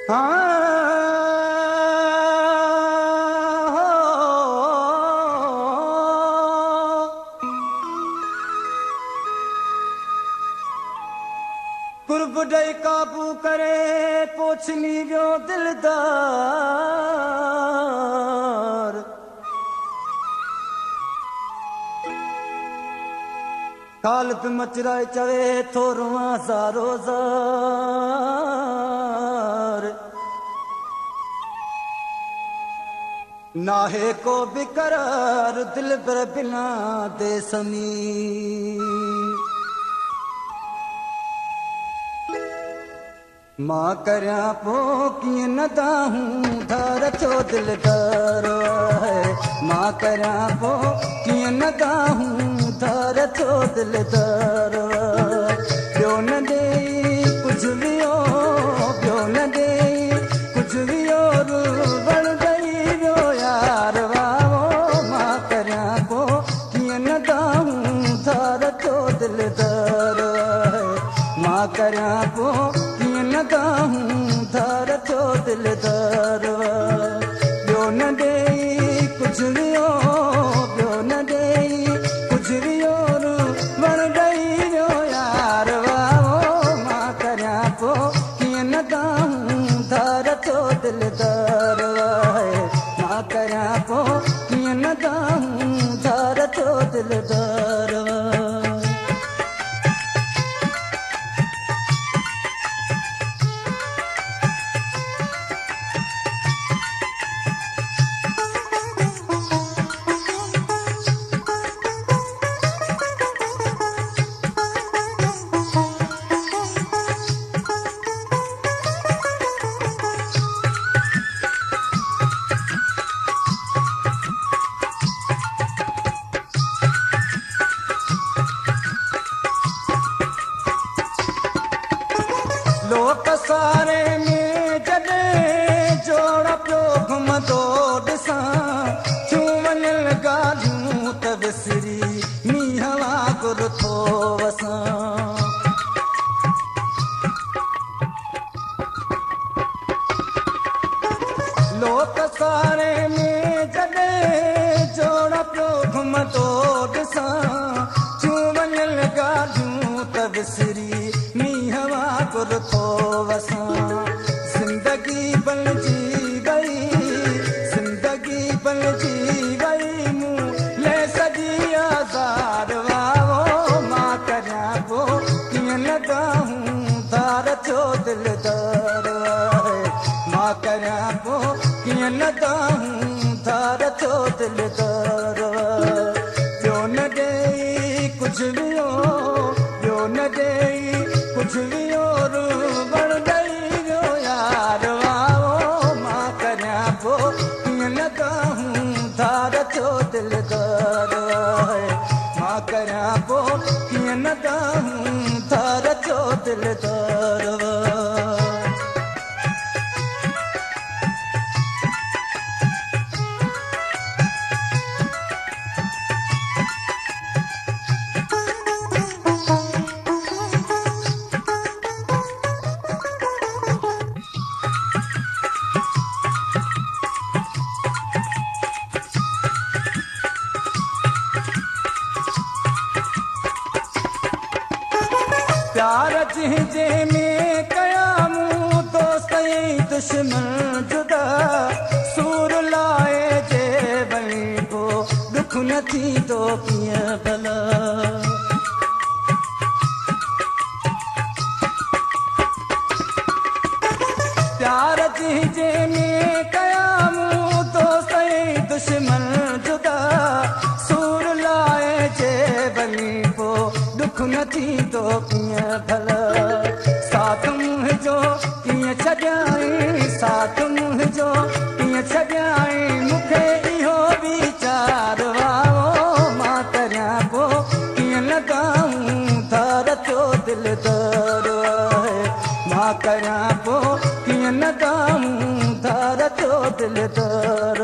कुर्ब ॾेई काबू करे पोछली वियो दिलदार कालत मचराए चवे थो रुआ ज़ारो ज़ार नाहे को बिकरार दिल पर बिना दे समी मां करया पो कीअं न दाहूं धार छो दिलदार है मां करया पो कीअं न दाहूं धार छो दिलदार ॿियो न ॾेई कुझु वियो ॿियो न ॾेई कुझु वियो वण ॾेई वियो यार वाहो मां करया पो कीअं न दाहूं धार छो दिलदार है मां करया पो दाहूं धार छो दिलदार ॿियो न ॾेई कुझु वियो ॿियो न ॾेई कुझु वियो वण ॾेई वियो यार वाहो मां करया पो कीअं न दाहूं धार छो दिलदार मां करया पो कीअं न दाहूं धार छो दिलदार लोक सारे में जॾहिं जोड़ पियो घुमंदो ॾिसां छूं वञल ॻाल्हियूं त विसरी मींहं वांगुरु थो वसां लोक सारे में जॾहिं जोड़ पियो घुमंदो ॾिसां छूं वञल ॻाल्हियूं त विसरी थो वसां ज़िंदगी बलजी वई ज़िंदगी बलजी वई मूं ले सॼी आज़ार वाहो मां करया पो कीअं न दाहूं धार छो दिलदार मां करया पो कीअं न दाहूं धार छो दिलदार ॿियो न ॾेई कुझु वियो ॿियो न ॾेई कुझु वियो वण ॾेई वियो यार वाहो मां करया पो कीअं न दाहूं धार छो दिलदार मां करया पो कीअं न दाहूं धार छो दिलदार प्यार जंहिंजे में कया मूं दोस्त ऐं दुश्मन जुदा सूर लाए जे वञी पोइ दुख न थींदो कीअं भला प्यार जंहिंजे में कया मूं दोस्त ऐं दुश्मन जुदा सूर लाए जे वञी पोइ दुख न थींदो कीअं भला साथ मुंहिंजो कीअं छॾियाई साथ मुंहिंजो कीअं छॾियाई मूंखे इहो वीचार वाहो मां करया पो कीअं न दाहूं धार छो दिलदार मां करया पो कीअं न दाहूं धार छो दिलदार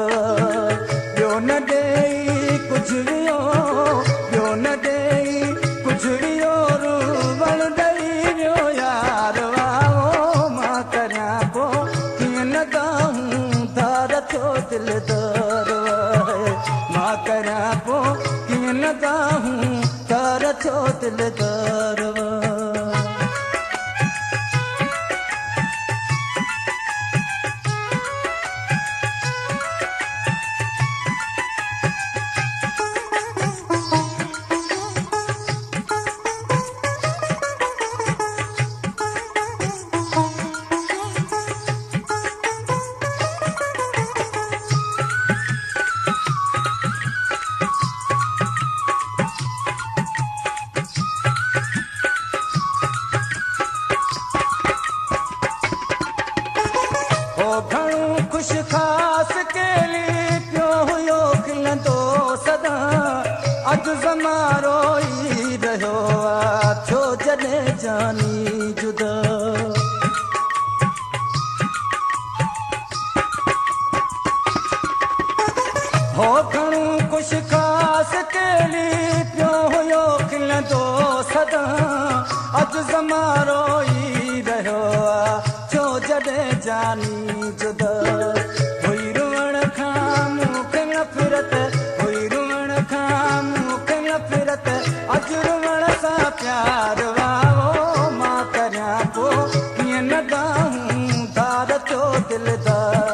ॿियो न ॾेई कुझु वियो ॿियो न ॾेई कुझु वियो वण ॾेई वियो यार वाहो मां करया पो दिलदार हो घणो खुश ख़ास केली पियो हुयो खिलंदो सदा अॼु ज़मारो ई रहियो आहे छो जॾहिं जानी जुदा हो घणो खुश ख़ास केली पियो हुयो खिलंदो सदा अॼु ज़मारो ई रहियो आहे छो जॾहिं जानी जुदा हुई रुअण खां मूंखे नफ़रत हुई रुअण खां मूंखे नफ़रत अॼु रुअण सां प्यार वाओ मां करियां पोइ कीअं न ॻाहूं धार जो दिलदार